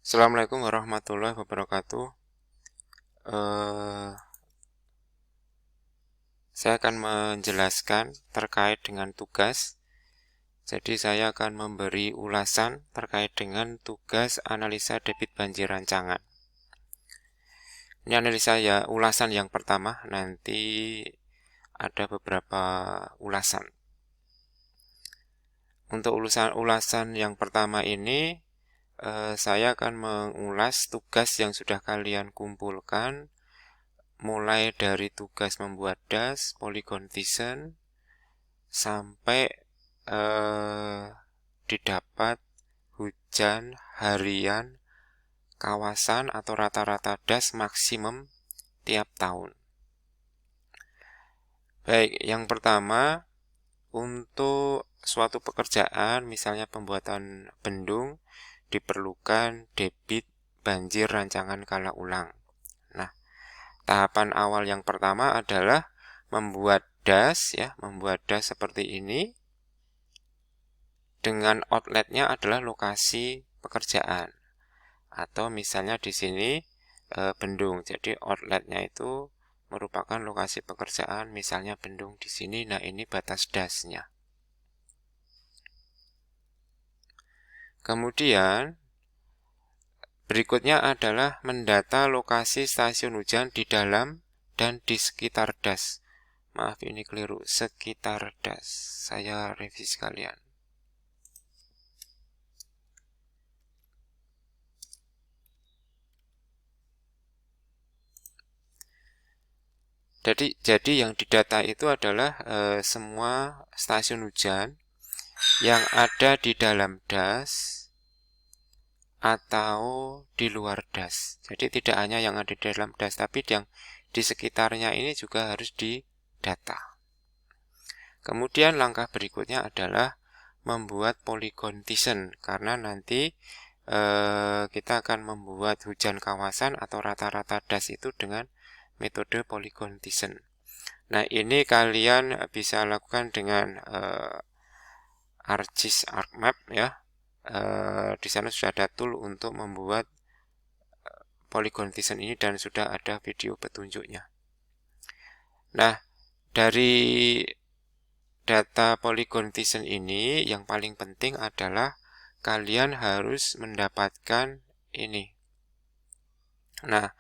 Assalamualaikum warahmatullahi wabarakatuh. Saya akan menjelaskan terkait dengan tugas. Jadi saya akan memberi ulasan terkait dengan tugas analisa debit banjir rancangan. Ini analisa ya, ulasan yang pertama, nanti ada beberapa ulasan. Untuk ulasan yang pertama ini, saya akan mengulas tugas yang sudah kalian kumpulkan, mulai dari tugas membuat das, polygon design, sampai didapat hujan harian kawasan atau rata-rata das maksimum tiap tahun. Baik, yang pertama, untuk suatu pekerjaan, misalnya pembuatan bendung, diperlukan debit banjir rancangan kala ulang. Nah, tahapan awal yang pertama adalah membuat das, ya, membuat das seperti ini. Dengan outletnya adalah lokasi pekerjaan. Atau misalnya di sini bendung. Jadi outletnya itu merupakan lokasi pekerjaan, misalnya bendung di sini. Nah, ini batas dasnya. Kemudian berikutnya adalah mendata lokasi stasiun hujan di dalam dan di sekitar das. Maaf, ini keliru, sekitar das. Saya revisi sekalian. Jadi yang didata itu adalah semua stasiun hujan yang ada di dalam das atau di luar das. Jadi tidak hanya yang ada di dalam das, tapi yang di sekitarnya ini juga harus didata. Kemudian langkah berikutnya adalah membuat polygon design, karena nanti kita akan membuat hujan kawasan atau rata-rata das itu dengan metode polygon design. Nah, ini kalian bisa lakukan dengan ArcGIS ArcMap, ya. Di sana sudah ada tool untuk membuat polygon design ini dan sudah ada video petunjuknya. Nah, dari data polygon design ini yang paling penting adalah kalian harus mendapatkan ini. Nah,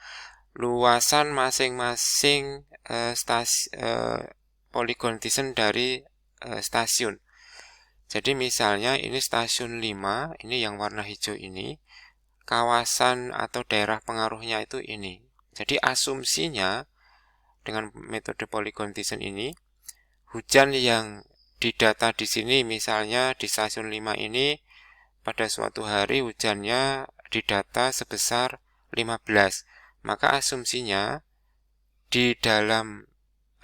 luasan masing-masing polygon design dari stasiun. Jadi misalnya ini stasiun 5, ini yang warna hijau ini, kawasan atau daerah pengaruhnya itu ini. Jadi asumsinya dengan metode polygon design ini, hujan yang didata di sini, misalnya di stasiun 5 ini, pada suatu hari hujannya didata sebesar 15. Maka asumsinya di dalam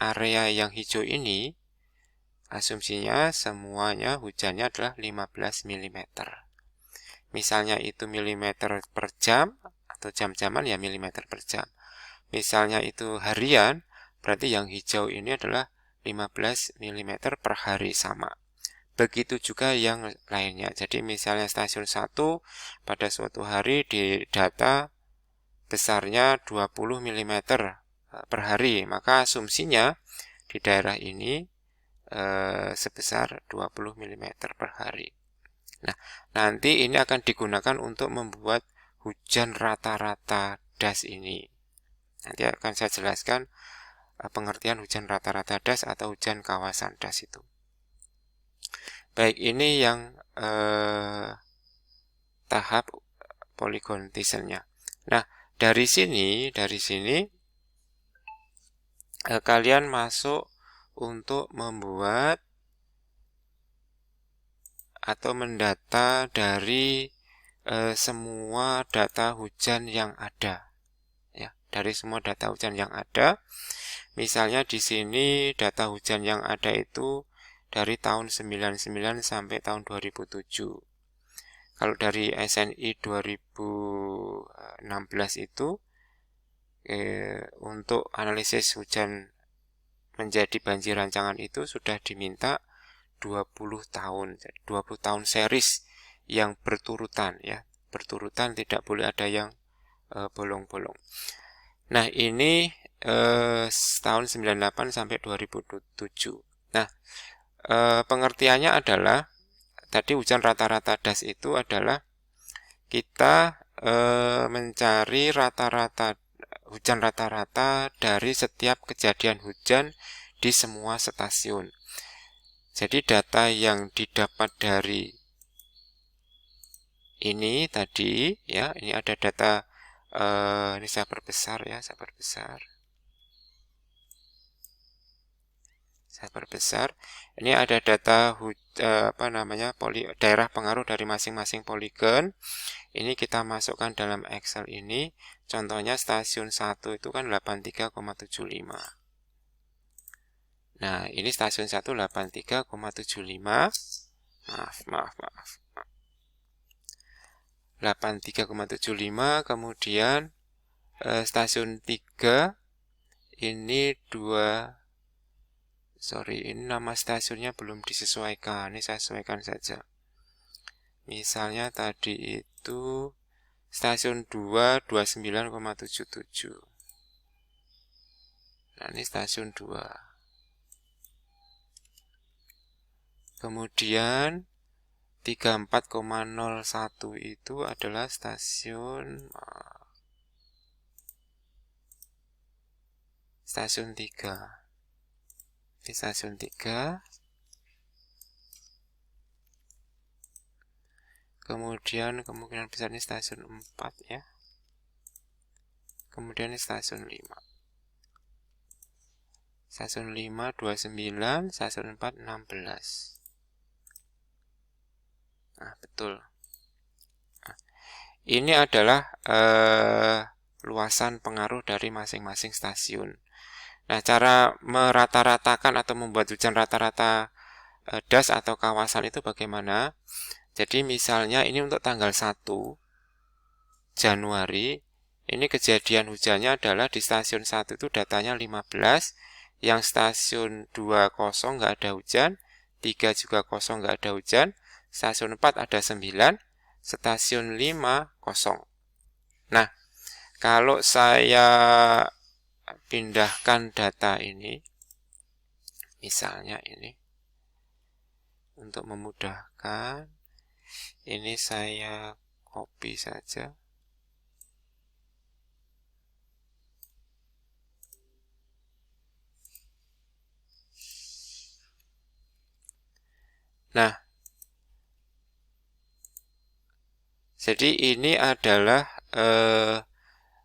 area yang hijau ini, asumsinya semuanya hujannya adalah 15 mm. Misalnya itu milimeter per jam, atau jam-jaman ya milimeter per jam. Misalnya itu harian, berarti yang hijau ini adalah 15 mm per hari sama. Begitu juga yang lainnya. Jadi misalnya stasiun 1 pada suatu hari didata besarnya 20 mm per hari, maka asumsinya di daerah ini sebesar 20 mm per hari. Nah, nanti ini akan digunakan untuk membuat hujan rata-rata das ini. Nanti akan saya jelaskan pengertian hujan rata-rata das atau hujan kawasan das itu. Baik, ini yang tahap polygon design-nya. Nah, dari sini kalian masuk untuk membuat atau mendata dari semua data hujan yang ada, ya, dari semua data hujan yang ada. Misalnya di sini data hujan yang ada itu dari tahun 99 sampai tahun 2007. Kalau dari SNI 2016 itu untuk analisis hujan menjadi banjir rancangan itu sudah diminta 20 tahun series yang berturutan, ya. berturutan, tidak boleh ada yang bolong-bolong. Nah, ini tahun 98 sampai 2007. Nah, pengertiannya adalah tadi hujan rata-rata das itu adalah kita mencari rata-rata hujan rata-rata dari setiap kejadian hujan di semua stasiun. Jadi data yang didapat dari ini tadi ya, ini ada data ini saya perbesar ya, saya perbesar. Ini ada data daerah pengaruh dari masing-masing poligon. Ini kita masukkan dalam Excel ini. Contohnya stasiun 1 itu kan 83,75. Nah, ini stasiun 1 83,75. Maaf. 83,75. Kemudian stasiun 3 ini ini nama stasiunnya belum disesuaikan. Ini saya sesuaikan saja. Misalnya tadi itu stasiun 2 29,77. Nah, ini stasiun 2. Kemudian 34,01 itu adalah stasiun 3. Di stasiun 3. Kemudian kemungkinan besar ini stasiun 4 ya. Kemudian ini stasiun 5. Stasiun 5 29, stasiun 4 16. Nah, betul. Nah, ini adalah luasan pengaruh dari masing-masing stasiun. Nah, cara merata-ratakan atau membuat hujan rata-rata das atau kawasan itu bagaimana? Jadi misalnya ini untuk tanggal 1 Januari, ini kejadian hujannya adalah di stasiun 1 itu datanya 15, yang stasiun 2 kosong nggak ada hujan, 3 juga kosong nggak ada hujan, stasiun 4 ada 9, stasiun 5 kosong. Nah, kalau saya pindahkan data ini, misalnya ini, untuk memudahkan, ini saya copy saja. Nah, jadi ini adalah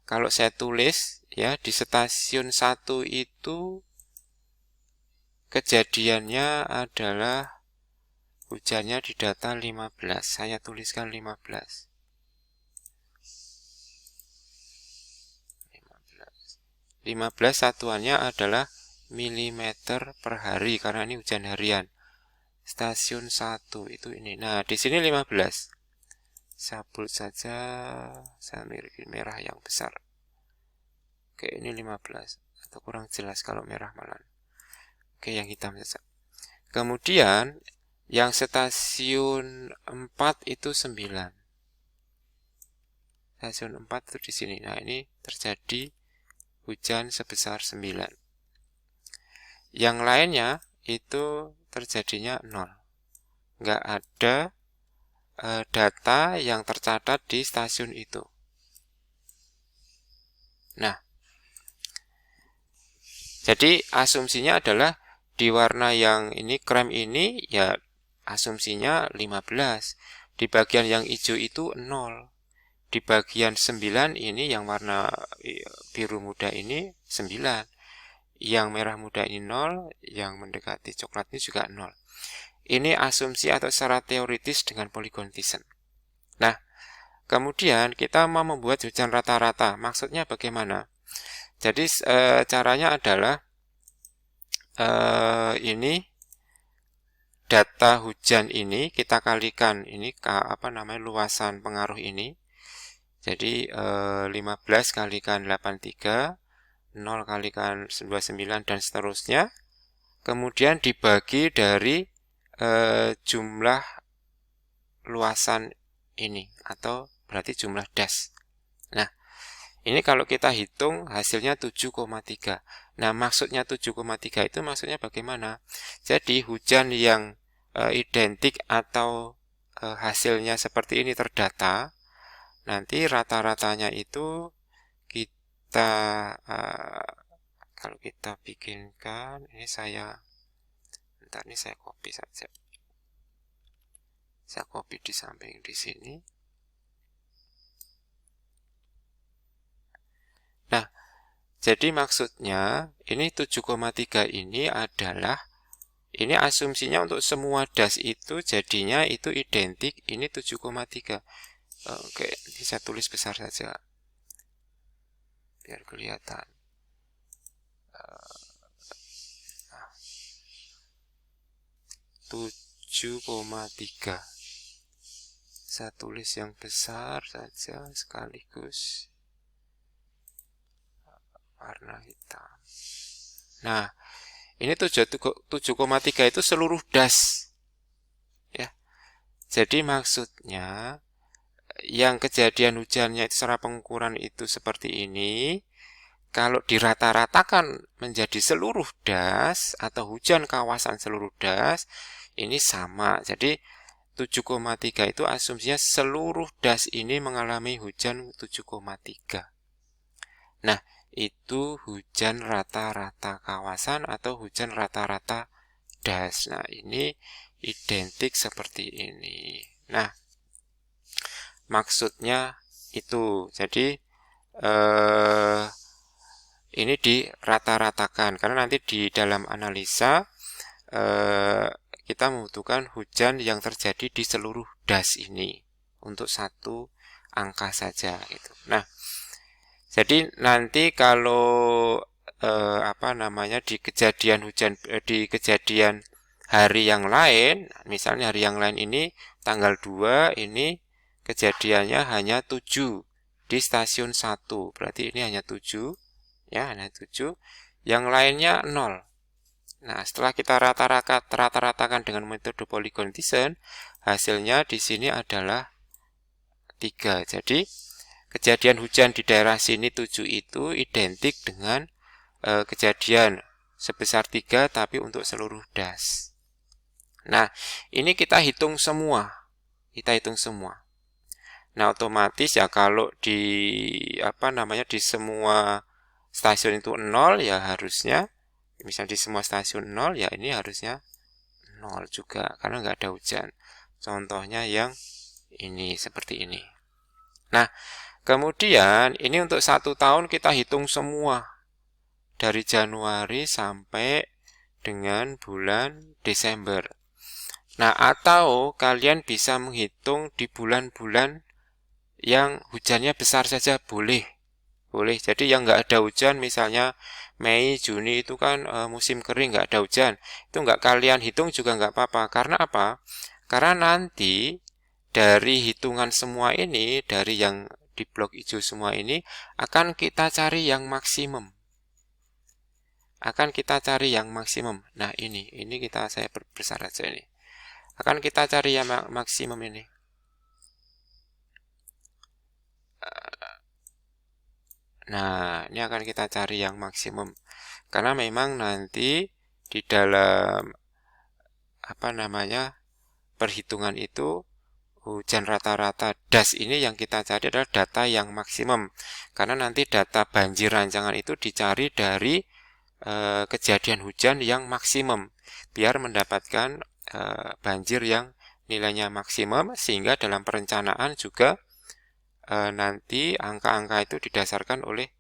kalau saya tulis ya, di stasiun 1 itu kejadiannya adalah hujannya di data 15. Saya tuliskan 15. 15 satuannya adalah milimeter per hari karena ini hujan harian. Stasiun 1 itu ini. Nah, di sini 15. Sabut saja, saya merah yang besar. Oke, ini 15. Atau kurang jelas kalau merah malah. Oke, yang hitam saja. Kemudian, yang stasiun 4 itu 9. Stasiun 4 itu di sini. Nah, ini terjadi hujan sebesar 9. Yang lainnya itu terjadinya 0. Nggak ada data yang tercatat di stasiun itu. Nah, jadi asumsinya adalah di warna yang ini, krem ini, ya asumsinya 15. Di bagian yang hijau itu 0. Di bagian 9 ini, yang warna biru muda ini 9. Yang merah muda ini 0, yang mendekati coklat ini juga 0. Ini asumsi atau secara teoritis dengan polygon Thiessen. Nah, kemudian kita mau membuat hujan rata-rata. Maksudnya bagaimana? Jadi caranya adalah ini data hujan ini kita kalikan ini luasan pengaruh ini. Jadi 15 kalikan 83, 0 kalikan 29 dan seterusnya. Kemudian dibagi dari jumlah luasan ini atau berarti jumlah das. Nah, ini kalau kita hitung hasilnya 7,3. Nah, maksudnya 7,3 itu maksudnya bagaimana? Jadi hujan yang identik atau hasilnya seperti ini terdata, nanti rata-ratanya itu kita kalau kita bikinkan, ini saya bentar, ini saya copy saja. Saya copy di samping di sini. Nah, jadi maksudnya ini 7,3 ini adalah, ini asumsinya untuk semua das itu jadinya itu identik, ini 7,3. Oke, ini saya tulis besar saja biar kelihatan. 7,3. Saya tulis yang besar saja sekaligus warna hitam. Nah, ini 7,3 itu seluruh das. Ya. Jadi maksudnya yang kejadian hujannya itu secara pengukuran itu seperti ini, kalau dirata-ratakan menjadi seluruh das atau hujan kawasan seluruh das, ini sama. Jadi 7,3 itu asumsinya seluruh das ini mengalami hujan 7,3. Nah, itu hujan rata-rata kawasan atau hujan rata-rata das. Nah, ini identik seperti ini. Nah, maksudnya itu. Jadi, ini dirata-ratakan. Karena nanti di dalam analisa, kita membutuhkan hujan yang terjadi di seluruh das ini. Untuk satu angka saja. Gitu. Nah, jadi nanti kalau di kejadian hujan di kejadian hari yang lain, misalnya hari yang lain ini tanggal 2 ini kejadiannya hanya 7 di stasiun 1. Berarti ini hanya 7 ya, hanya 7. Yang lainnya 0. Nah, setelah kita rata-ratakan dengan metode Polygon Descent, hasilnya di sini adalah 3. Jadi kejadian hujan di daerah sini 7 itu identik dengan kejadian sebesar 3 tapi untuk seluruh das. Nah, ini kita hitung semua. Nah, otomatis ya kalau di di semua stasiun itu 0 ya harusnya, misalnya di semua stasiun 0 ya ini harusnya 0 juga karena nggak ada hujan. Contohnya yang ini seperti ini. Nah, kemudian ini untuk 1 tahun kita hitung semua dari Januari sampai dengan bulan Desember. Nah, atau kalian bisa menghitung di bulan-bulan yang hujannya besar saja boleh. Jadi yang nggak ada hujan, misalnya Mei, Juni itu kan musim kering, nggak ada hujan. Itu nggak kalian hitung juga nggak apa-apa. Karena apa? Karena nanti dari hitungan semua ini, dari yang di blok hijau semua ini, akan kita cari yang maksimum. Nah, ini saya besar aja ini. Akan kita cari yang maksimum ini. Nah, ini akan kita cari yang maksimum. Karena memang nanti di dalam perhitungan itu hujan rata-rata das ini yang kita cari adalah data yang maksimum. Karena nanti data banjir rancangan itu dicari dari kejadian hujan yang maksimum biar mendapatkan banjir yang nilainya maksimum, sehingga dalam perencanaan juga nanti angka-angka itu didasarkan oleh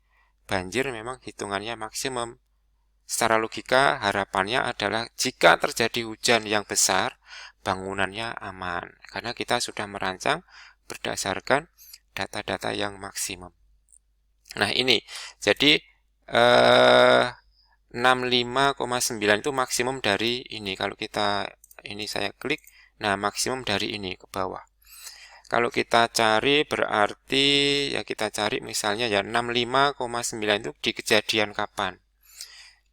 banjir memang hitungannya maksimum. Secara logika harapannya adalah jika terjadi hujan yang besar, bangunannya aman. Karena kita sudah merancang berdasarkan data-data yang maksimum. Nah, ini. Jadi 65,9 itu maksimum dari ini. Kalau saya klik, nah maksimum dari ini ke bawah. Kalau kita cari berarti ya kita cari misalnya ya 65,9 itu di kejadian kapan.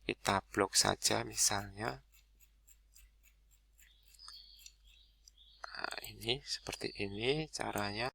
Kita blok saja misalnya. Nah, ini seperti ini caranya.